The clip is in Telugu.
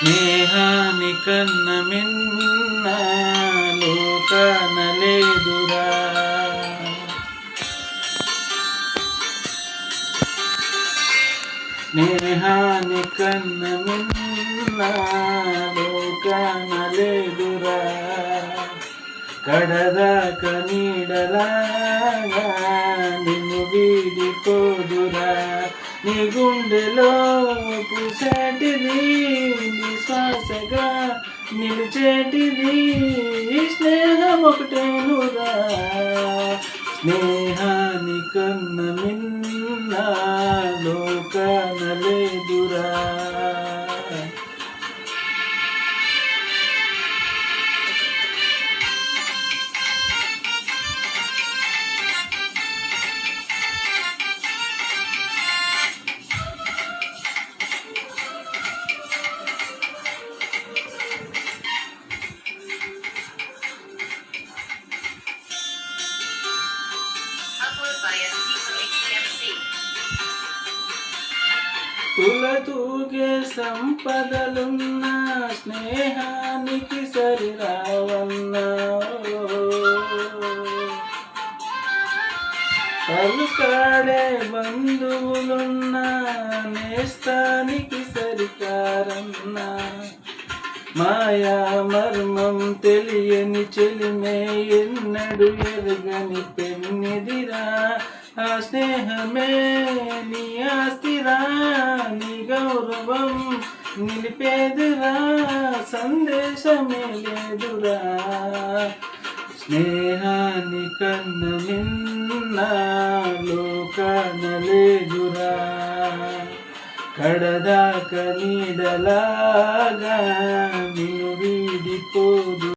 స్నేహాని కన్న మిన్న లోకాన లేదురా. స్నేహాని కన్న మిన్న లోకాన లేదురా. కడదాక నీడలాగా నిన్ను వీడిపోదురా. నీ గుండెలో పూసేటిది నీ శ్వాసగా నిలిచేటిది స్నేహం ఒకటేనురా. స్నేహాని కన్న మిన్న లోకాన లేదురా. తులతూగే సంపదలున్న స్నేహానికి సరిరావన్నా. పలుకాడే బంధువులున్న నేస్తానికి సరికారన్నా. మాయా మర్మం తెలియని చెలిమే ఎన్నడు ఎరగని పెన్నిదిరా. ఆ స్నేహమే నీ ఆస్తిరా. నీ గౌరవం నిలిపేదిరా. సందేశమే లేదురా. స్నేహాని కన్న మిన్న లోకాన లేదురా. కడదాక నీడలాగా నిన్ను వీడిపోదు.